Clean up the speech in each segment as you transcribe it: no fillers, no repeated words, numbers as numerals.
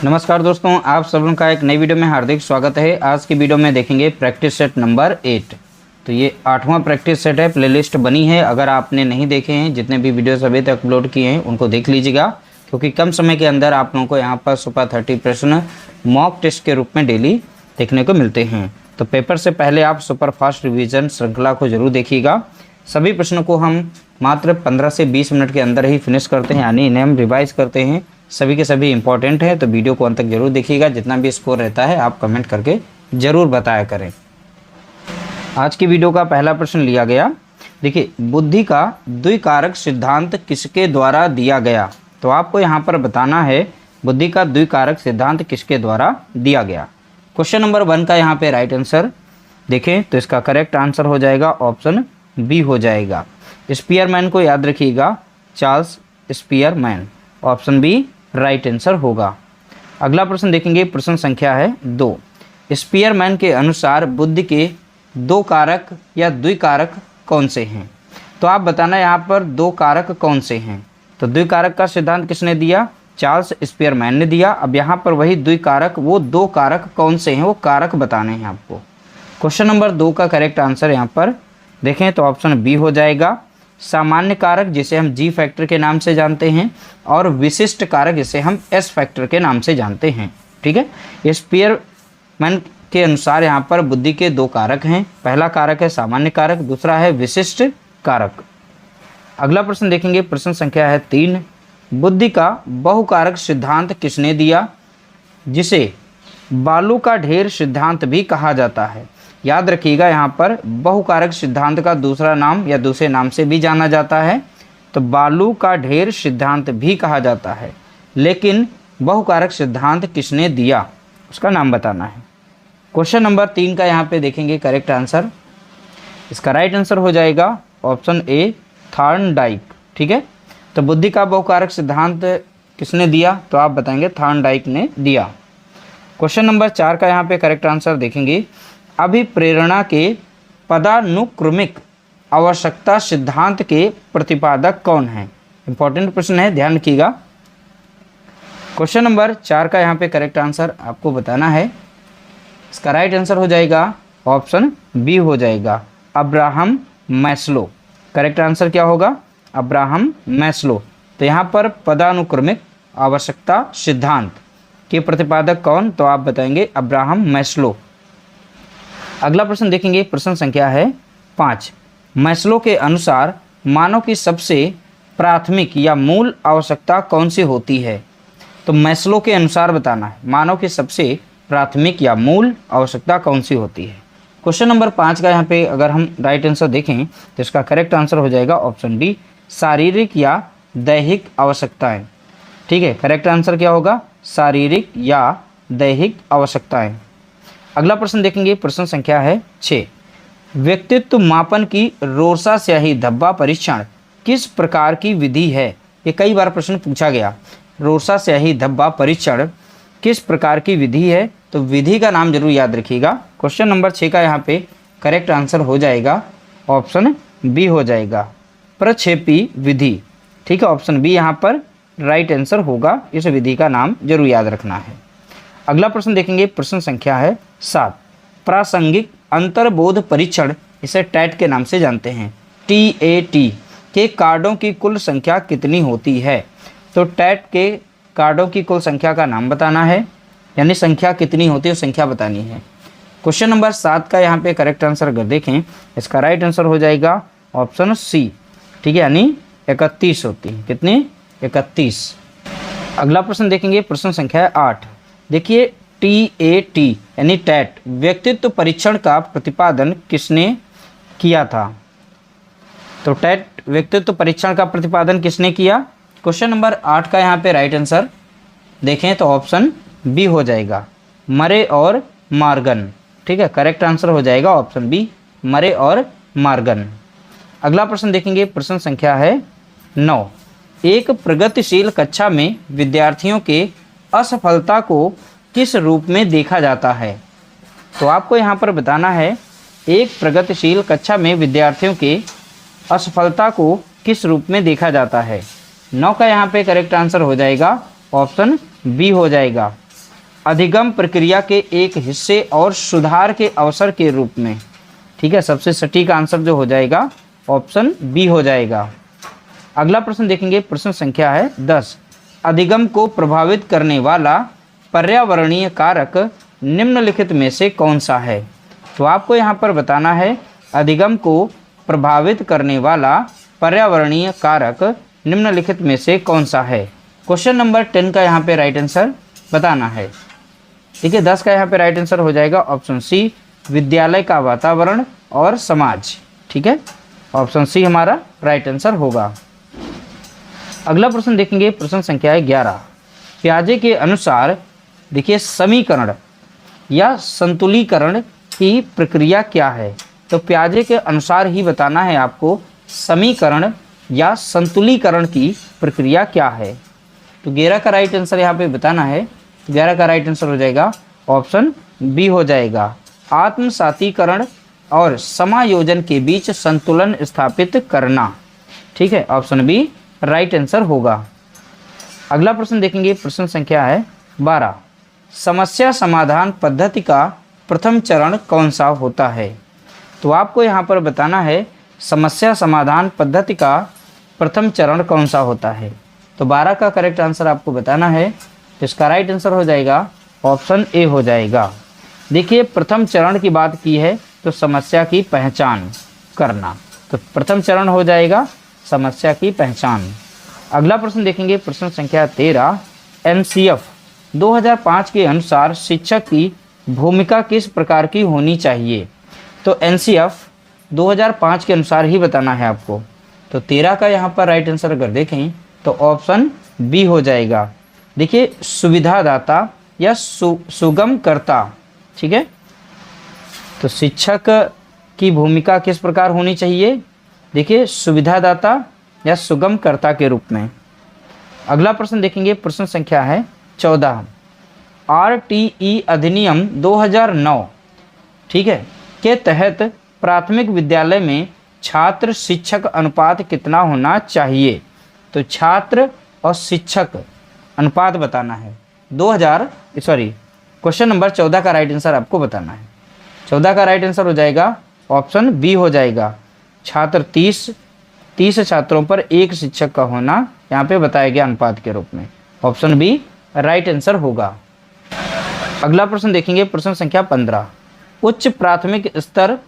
नमस्कार दोस्तों, आप सब लोगों का एक नई वीडियो में हार्दिक स्वागत है। आज की वीडियो में देखेंगे प्रैक्टिस सेट नंबर 8। तो ये 8वां प्रैक्टिस सेट है। प्लेलिस्ट बनी है, अगर आपने नहीं देखे हैं, जितने भी वीडियोस अभी तक अपलोड किए हैं उनको देख लीजिएगा, क्योंकि कम समय के अंदर आप लोगों को यहाँ पर सुपर 30 प्रश्न मॉक टेस्ट के रूप में डेली देखने को मिलते हैं। तो पेपर से पहले आप सुपर फास्ट रिविजन श्रृंखला को जरूर देखिएगा। सभी प्रश्नों को हम मात्र 15 से 20 मिनट के अंदर ही फिनिश करते हैं, यानी इन्हें हम रिवाइज करते हैं। सभी के सभी इंपॉर्टेंट है, तो वीडियो को अंत तक जरूर देखिएगा। जितना भी स्कोर रहता है आप कमेंट करके जरूर बताया करें। आज की वीडियो का पहला प्रश्न लिया गया, देखिए, बुद्धि का द्विकारक सिद्धांत किसके द्वारा दिया गया। तो आपको यहाँ पर बताना है बुद्धि का द्विकारक सिद्धांत किसके द्वारा दिया गया। क्वेश्चन नंबर 1 का यहाँ पे राइट आंसर देखें तो इसका करेक्ट आंसर हो जाएगा ऑप्शन बी हो जाएगा। स्पीयरमैन को याद रखिएगा, Charles Spearman, option B right answer होगा। अगला प्रश्न देखेंगे, प्रश्न संख्या है 2। स्पीयरमैन के अनुसार बुद्धि के दो कारक या द्विकारक कौन से हैं। तो आप बताना यहाँ पर दो कारक कौन से हैं। तो द्विकारक का सिद्धांत किसने दिया, चार्ल्स स्पीयरमैन ने दिया। अब यहाँ पर वही द्विकारक, वो दो कारक कौन से हैं, वो कारक बताने हैं आपको। क्वेश्चन नंबर 2 का करेक्ट आंसर यहाँ पर देखें तो ऑप्शन बी हो जाएगा। सामान्य कारक जिसे हम जी फैक्टर के नाम से जानते हैं, और विशिष्ट कारक जिसे हम एस फैक्टर के नाम से जानते हैं। ठीक है, स्पीयरमैन के अनुसार यहाँ पर बुद्धि के दो कारक हैं। पहला कारक है सामान्य कारक, दूसरा है विशिष्ट कारक। अगला प्रश्न देखेंगे, प्रश्न संख्या है 3। बुद्धि का बहुकारक सिद्धांत किसने दिया, जिसे बालू का ढेर सिद्धांत भी कहा जाता है। याद रखिएगा, यहाँ पर बहुकारक सिद्धांत का दूसरा नाम या दूसरे नाम से भी जाना जाता है। तो बालू का ढेर सिद्धांत भी कहा जाता है, लेकिन बहुकारक सिद्धांत किसने दिया उसका नाम बताना है। क्वेश्चन नंबर 3 का यहाँ पे देखेंगे करेक्ट आंसर, इसका राइट आंसर हो जाएगा ऑप्शन ए थॉर्नडाइक। ठीक है, तो बुद्धि का बहुकारक सिद्धांत किसने दिया, तो आप बताएंगे थॉर्नडाइक ने दिया। क्वेश्चन नंबर 4 का यहाँ पे करेक्ट आंसर देखेंगे, अभिप्रेरणा के पदानुक्रमिक आवश्यकता सिद्धांत के प्रतिपादक कौन है। इंपॉर्टेंट प्रश्न है, ध्यान रखिएगा। क्वेश्चन नंबर 4 का यहाँ पे करेक्ट आंसर आपको बताना है, इसका राइट आंसर हो जाएगा ऑप्शन बी हो जाएगा, अब्राहम मैस्लो। करेक्ट आंसर क्या होगा, अब्राहम मैस्लो। तो यहाँ पर पदानुक्रमिक आवश्यकता सिद्धांत के प्रतिपादक कौन, तो आप बताएंगे अब्राहम मैस्लो। अगला प्रश्न देखेंगे, प्रश्न संख्या है 5। मैस्लो के अनुसार मानव की सबसे प्राथमिक या मूल आवश्यकता कौन सी होती है। तो मैस्लो के अनुसार बताना है मानव की सबसे प्राथमिक या मूल आवश्यकता कौन सी होती है। क्वेश्चन नंबर 5 का यहाँ पे अगर हम राइट आंसर देखें तो इसका करेक्ट आंसर हो जाएगा ऑप्शन डी, शारीरिक या दैहिक आवश्यकताएं। ठीक है, करेक्ट आंसर क्या होगा, शारीरिक या दैहिक आवश्यकताएं। अगला प्रश्न देखेंगे, प्रश्न संख्या है 6। व्यक्तित्व मापन की रोसा स्याही धब्बा परीक्षण किस प्रकार की विधि है। ये कई बार प्रश्न पूछा गया, रोसा स्याही धब्बा परीक्षण किस प्रकार की विधि है। तो विधि का नाम जरूर याद रखिएगा। क्वेश्चन नंबर 6 का यहाँ पे करेक्ट आंसर हो जाएगा ऑप्शन बी हो जाएगा, प्रक्षेपी विधि। ठीक है, ऑप्शन बी यहाँ पर राइट आंसर होगा। इस विधि का नाम जरूर याद रखना है। अगला प्रश्न देखेंगे, प्रश्न संख्या है 7। प्रासंगिक अंतर्बोध परीक्षण, इसे टैट के नाम से जानते हैं, TAT के कार्डों की कुल संख्या कितनी होती है। तो टैट के कार्डों की कुल संख्या का नाम बताना है, यानी संख्या कितनी होती है संख्या बतानी है। क्वेश्चन नंबर 7 का यहाँ पे करेक्ट आंसर अगर देखें, इसका राइट आंसर हो जाएगा ऑप्शन सी। ठीक है, यानी 31 होती है, कितनी 31। अगला प्रश्न देखेंगे, प्रश्न संख्या है 8। देखिए, TAT यानी टैट व्यक्तित्व परीक्षण का प्रतिपादन किसने किया था। तो टैट व्यक्तित्व परीक्षण का प्रतिपादन किसने किया। क्वेश्चन नंबर 8 का यहाँ पे राइट आंसर देखें तो ऑप्शन बी हो जाएगा, मरे और मार्गन। ठीक है, करेक्ट आंसर हो जाएगा ऑप्शन बी, मरे और मार्गन। अगला प्रश्न देखेंगे, प्रश्न संख्या है 9। एक प्रगतिशील कक्षा में विद्यार्थियों के असफलता को किस रूप में देखा जाता है। तो आपको यहाँ पर बताना है, एक प्रगतिशील कक्षा में विद्यार्थियों के असफलता को किस रूप में देखा जाता है। 9 का यहाँ पे करेक्ट आंसर हो जाएगा ऑप्शन बी हो जाएगा, अधिगम प्रक्रिया के एक हिस्से और सुधार के अवसर के रूप में। ठीक है, सबसे सटीक आंसर जो हो जाएगा ऑप्शन बी हो जाएगा। अगला प्रश्न देखेंगे, प्रश्न संख्या है 10। अधिगम को प्रभावित करने वाला पर्यावरणीय कारक निम्नलिखित में से कौन सा है? तो आपको यहाँ पर बताना है अधिगम को प्रभावित करने वाला पर्यावरणीय कारक निम्नलिखित में से कौन सा है। क्वेश्चन नंबर 10 का यहाँ पे राइट आंसर बताना है। ठीक है, 10 का यहाँ पे राइट आंसर हो जाएगा ऑप्शन सी, विद्यालय का वातावरण और समाज। ठीक है, ऑप्शन सी हमारा राइट आंसर होगा। अगला प्रश्न देखेंगे, प्रश्न संख्या है 11। पियाजे के अनुसार देखिए समीकरण या संतुलीकरण की प्रक्रिया क्या है? तो पियाजे के अनुसार ही बताना है आपको समीकरण या संतुलीकरण की प्रक्रिया क्या है। तो 11 का राइट आंसर यहाँ पे बताना है। 11 का राइट आंसर हो जाएगा ऑप्शन बी हो जाएगा, आत्मसातीकरण और समायोजन के बीच संतुलन स्थापित करना। ठीक है, ऑप्शन बी राइट आंसर होगा। अगला प्रश्न देखेंगे, प्रश्न संख्या है 12। समस्या समाधान पद्धति का प्रथम चरण कौन सा होता है? तो आपको यहाँ पर बताना है समस्या समाधान पद्धति का प्रथम चरण कौन सा होता है। तो 12 का करेक्ट आंसर आपको बताना है। तो इसका राइट आंसर हो जाएगा ऑप्शन ए हो जाएगा। देखिए, प्रथम चरण की बात की है तो समस्या की पहचान करना, तो प्रथम चरण हो जाएगा समस्या की पहचान। अगला प्रश्न देखेंगे, प्रश्न संख्या 13। एनसीएफ 2005 के अनुसार शिक्षक की भूमिका किस प्रकार की होनी चाहिए? तो एनसीएफ 2005 के अनुसार ही बताना है आपको। तो 13 का यहाँ पर राइट आंसर अगर देखें तो ऑप्शन बी हो जाएगा। देखिए, सुविधादाता या सुगमकर्ता। ठीक है, तो शिक्षक की भूमिका किस प्रकार होनी चाहिए? देखिए, सुविधादाता या सुगमकर्ता के रूप में। अगला प्रश्न देखेंगे, प्रश्न संख्या है 14। आरटीई अधिनियम 2009 ठीक है के तहत प्राथमिक विद्यालय में छात्र शिक्षक अनुपात कितना होना चाहिए? तो छात्र और शिक्षक अनुपात बताना है। क्वेश्चन नंबर 14 का राइट आंसर आपको बताना है। 14 का राइट आंसर हो जाएगा ऑप्शन बी हो जाएगा, छात्र 30 छात्रों पर एक शिक्षक का होना यहाँ पे बताया गया अनुपात के रूप में। ऑप्शन बी राइट आंसर होगा। अगला प्रश्न देखेंगे, प्रश्न संख्या 15। उच्च प्राथमिक स्तर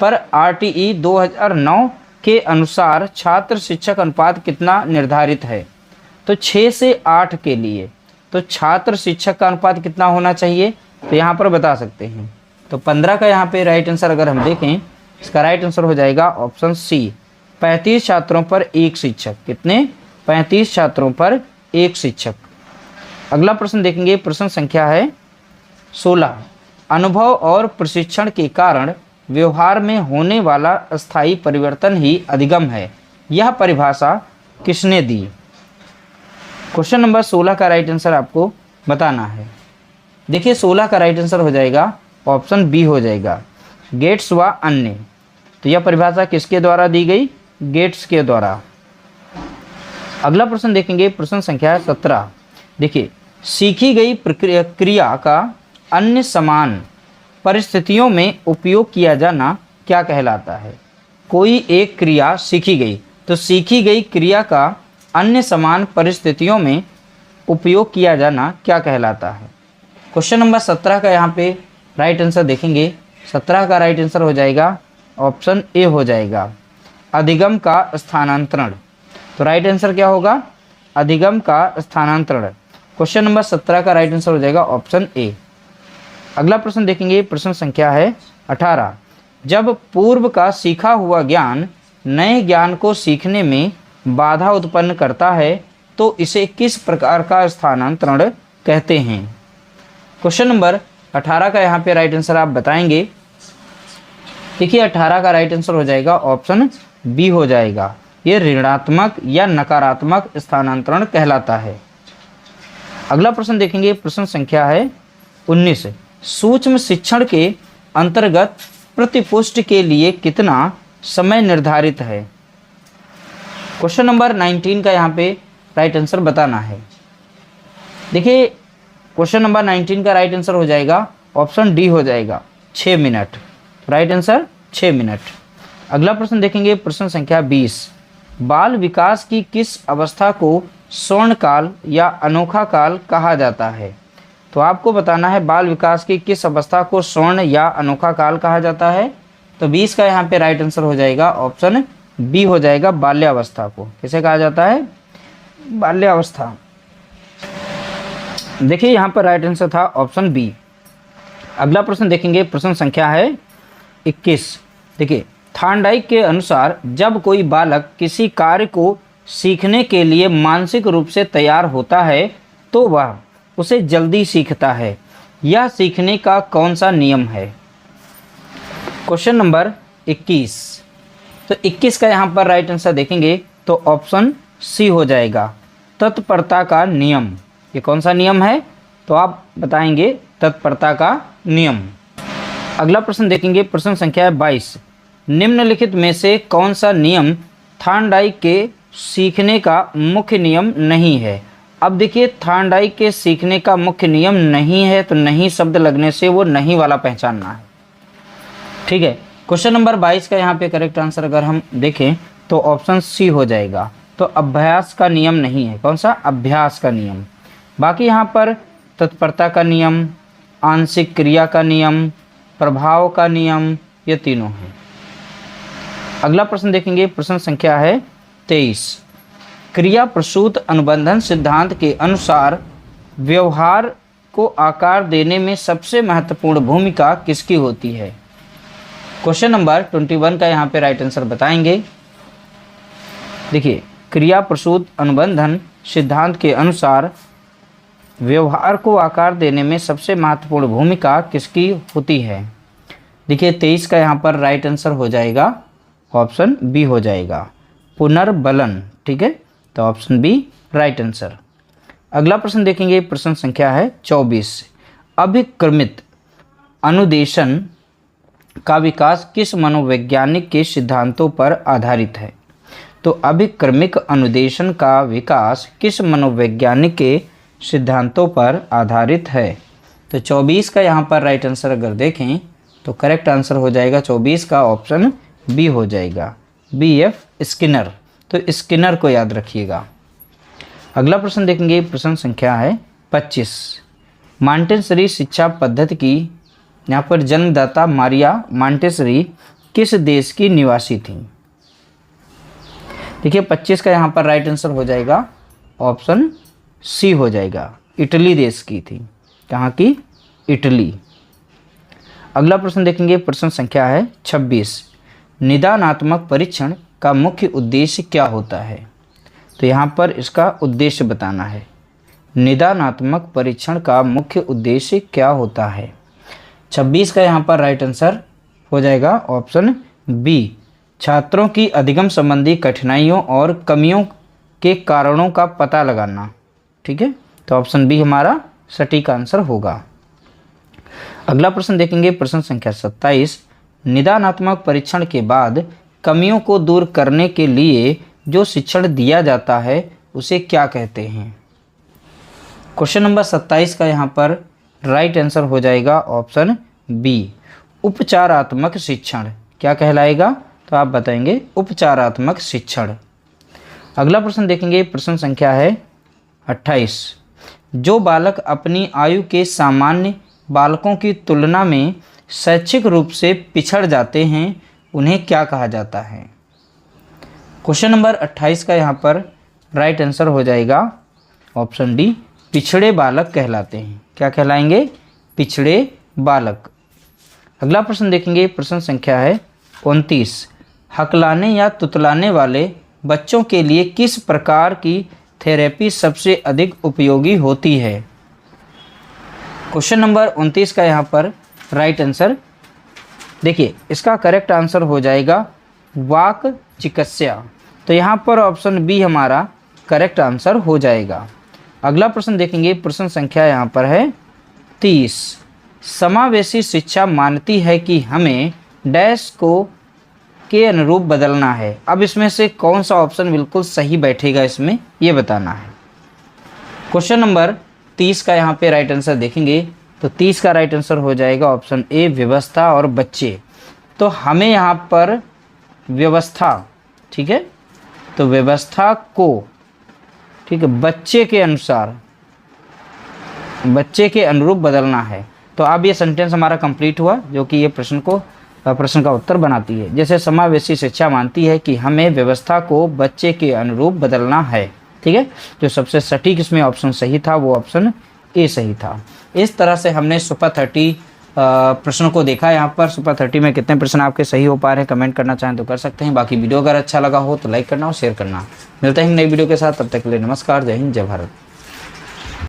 पर आरटीई 2009 के अनुसार छात्र शिक्षक अनुपात कितना निर्धारित है? तो 6 से 8 के लिए तो छात्र शिक्षक का अनुपात कितना होना चाहिए? तो यहाँ पर बता सकते हैं। तो 15 का यहाँ पे राइट आंसर अगर हम देखें, इसका राइट आंसर हो जाएगा ऑप्शन सी, 35 छात्रों पर एक शिक्षक। कितने? 35 छात्रों पर एक शिक्षक। अगला प्रश्न देखेंगे, प्रश्न संख्या है 16। अनुभव और प्रशिक्षण के कारण व्यवहार में होने वाला अस्थायी परिवर्तन ही अधिगम है, यह परिभाषा किसने दी? क्वेश्चन नंबर 16 का राइट आंसर आपको बताना है। देखिए, 16 का राइट आंसर हो जाएगा ऑप्शन बी हो जाएगा, गेट्स व अन्य। तो यह परिभाषा किसके द्वारा दी गई? गेट्स के द्वारा। अगला प्रश्न देखेंगे, प्रश्न संख्या 17। देखिए, सीखी गई क्रिया का अन्य समान परिस्थितियों में उपयोग किया जाना क्या कहलाता है? कोई एक क्रिया सीखी गई, तो सीखी गई क्रिया का अन्य समान परिस्थितियों में उपयोग किया जाना क्या कहलाता है? क्वेश्चन नंबर 17 का यहाँ पे राइट आंसर देखेंगे। 17 का राइट आंसर हो जाएगा ऑप्शन ए हो जाएगा, अधिगम का स्थानांतरण। तो राइट आंसर क्या होगा? अधिगम का स्थानांतरण। क्वेश्चन नंबर 17 का राइट आंसर हो जाएगा ऑप्शन ए। अगला प्रश्न देखेंगे, प्रश्न संख्या है 18। जब पूर्व का सीखा हुआ ज्ञान नए ज्ञान को सीखने में बाधा उत्पन्न करता है तो इसे किस प्रकार का स्थानांतरण कहते हैं? क्वेश्चन नंबर 18 का यहाँ पे राइट आंसर आप बताएंगे। देखिए, 18 का राइट आंसर हो जाएगा ऑप्शन बी हो जाएगा, ये ऋणात्मक या नकारात्मक स्थानांतरण कहलाता है। अगला प्रश्न देखेंगे, प्रश्न संख्या है 19। सूक्ष्म शिक्षण के अंतर्गत प्रतिपुष्टि के लिए कितना समय निर्धारित है? क्वेश्चन नंबर 19 का यहाँ पे राइट आंसर बताना है। देखिए, क्वेश्चन नंबर 19 का राइट आंसर हो जाएगा ऑप्शन डी हो जाएगा 6 मिनट। Right answer 6 minute. अगला प्रश्न देखेंगे, प्रश्न संख्या 20। बाल विकास की किस अवस्था को स्वर्ण काल या अनोखा काल कहा जाता है? तो आपको बताना है बाल विकास की किस अवस्था को स्वर्ण या अनोखा काल कहा जाता है। तो 20 का यहाँ पे राइट आंसर हो जाएगा ऑप्शन बी हो जाएगा बाल्यावस्था को। किसे कहा जाता है? बाल्यावस्था। देखिए यहाँ पर राइट आंसर था ऑप्शन बी। अगला प्रश्न देखेंगे, प्रश्न संख्या है 21। देखिए, थॉर्नडाइक के अनुसार जब कोई बालक किसी कार्य को सीखने के लिए मानसिक रूप से तैयार होता है तो वह उसे जल्दी सीखता है। यह सीखने का कौन सा नियम है? Question number 21। तो 21 का यहाँ पर राइट आंसर देखेंगे तो ऑप्शन सी हो जाएगा तत्परता का नियम। ये कौन सा नियम है? तो आप बताएंगे तत्परता का नियम। अगला प्रश्न देखेंगे, प्रश्न संख्या 22। निम्नलिखित में से कौन सा नियम थॉर्नडाइक के सीखने का मुख्य नियम नहीं है? अब देखिए, थॉर्नडाइक के सीखने का मुख्य नियम नहीं है तो नहीं शब्द लगने से वो नहीं वाला पहचानना है। ठीक है, क्वेश्चन नंबर 22 का यहाँ पे करेक्ट आंसर अगर हम देखें तो ऑप्शन सी हो जाएगा। तो अभ्यास का नियम नहीं है। कौन सा? अभ्यास का नियम। बाकी यहाँ पर तत्परता का नियम, आंशिक क्रिया का नियम, प्रभाव का नियम, ये तीनों हैं। अगला प्रश्न देखेंगे, प्रश्न संख्या है 23। क्रिया प्रसूत अनुबंधन सिद्धांत के अनुसार व्यवहार को आकार देने में सबसे महत्वपूर्ण भूमिका किसकी होती है? क्वेश्चन नंबर 21 का यहाँ पे राइट आंसर बताएंगे। देखिए, क्रिया प्रसूत अनुबंधन सिद्धांत के अनुसार व्यवहार को आकार देने में सबसे महत्वपूर्ण भूमिका किसकी होती है? देखिए, 23 का यहाँ पर राइट आंसर हो जाएगा ऑप्शन बी हो जाएगा पुनर्बलन। ठीक है, तो ऑप्शन बी राइट आंसर। अगला प्रश्न देखेंगे, प्रश्न संख्या है 24। अभिक्रमित अनुदेशन का विकास किस मनोवैज्ञानिक के सिद्धांतों पर आधारित है? तो अभिक्रमिक अनुदेशन का विकास किस मनोवैज्ञानिक के सिद्धांतों पर आधारित है? तो 24 का यहाँ पर राइट आंसर अगर देखें तो करेक्ट आंसर हो जाएगा 24 का ऑप्शन बी हो जाएगा B.F. स्किनर। तो स्किनर को याद रखिएगा। अगला प्रश्न देखेंगे, प्रश्न संख्या है 25। मॉन्टेसरी शिक्षा पद्धति की यहाँ पर जन्मदाता मारिया मॉन्टेसरी किस देश की निवासी थी? देखिए, 25 का यहाँ पर राइट आंसर हो जाएगा ऑप्शन सी हो जाएगा इटली देश की थी। कहाँ की? इटली। अगला प्रश्न देखेंगे, प्रश्न संख्या है 26। निदानात्मक परीक्षण का मुख्य उद्देश्य क्या होता है? तो यहाँ पर इसका उद्देश्य बताना है। निदानात्मक परीक्षण का मुख्य उद्देश्य क्या होता है? 26 का यहाँ पर राइट आंसर हो जाएगा ऑप्शन बी छात्रों की अधिगम संबंधी कठिनाइयों और कमियों के कारणों का पता लगाना। ठीक है, तो ऑप्शन बी हमारा सटीक आंसर होगा। अगला प्रश्न देखेंगे, प्रश्न संख्या 27। निदानात्मक परीक्षण के बाद कमियों को दूर करने के लिए जो शिक्षण दिया जाता है उसे क्या कहते हैं? क्वेश्चन नंबर 27 का यहाँ पर राइट आंसर हो जाएगा ऑप्शन बी उपचारात्मक शिक्षण। क्या कहलाएगा? तो आप बताएंगे उपचारात्मक शिक्षण। अगला प्रश्न देखेंगे, प्रश्न संख्या है 28। जो बालक अपनी आयु के सामान्य बालकों की तुलना में शैक्षिक रूप से पिछड़ जाते हैं उन्हें क्या कहा जाता है? क्वेश्चन नंबर 28 का यहाँ पर राइट आंसर हो जाएगा ऑप्शन डी पिछड़े बालक कहलाते हैं। क्या कहलाएंगे? पिछड़े बालक। अगला प्रश्न देखेंगे, प्रश्न संख्या है 29। हकलाने या तुतलाने वाले बच्चों के लिए किस प्रकार की थेरेपी सबसे अधिक उपयोगी होती है? क्वेश्चन नंबर 29 का यहाँ पर राइट आंसर देखिए, इसका करेक्ट आंसर हो जाएगा वाक चिकित्सा। तो यहाँ पर ऑप्शन बी हमारा करेक्ट आंसर हो जाएगा। अगला प्रश्न देखेंगे, प्रश्न संख्या यहाँ पर है 30। समावेशी शिक्षा मानती है कि हमें डैश को के अनुरूप बदलना है। अब इसमें से कौन सा ऑप्शन बिल्कुल सही बैठेगा इसमें, ये बताना है। क्वेश्चन नंबर 30 का यहाँ पे राइट आंसर देखेंगे तो 30 का राइट आंसर हो जाएगा ऑप्शन ए व्यवस्था और बच्चे। तो हमें यहाँ पर व्यवस्था, ठीक है, तो व्यवस्था को, ठीक है, बच्चे के अनुसार, बच्चे के अनुरूप बदलना है। तो अब ये सेंटेंस हमारा कंप्लीट हुआ जो कि ये प्रश्न का उत्तर बनाती है। जैसे समावेशी शिक्षा मानती है कि हमें व्यवस्था को बच्चे के अनुरूप बदलना है, ठीक है। जो सबसे सटीक इसमें ऑप्शन सही था वो ऑप्शन ए सही था। इस तरह से हमने सुपर 30 प्रश्नों को देखा। यहाँ पर सुपर 30 में कितने प्रश्न आपके सही हो पा रहे हैं कमेंट करना चाहें तो कर सकते हैं। बाकी वीडियो अगर अच्छा लगा हो तो लाइक करना और शेयर करना। मिलते हैं नई वीडियो के साथ, तब तक के लिए नमस्कार, जय हिंद, जय भारत।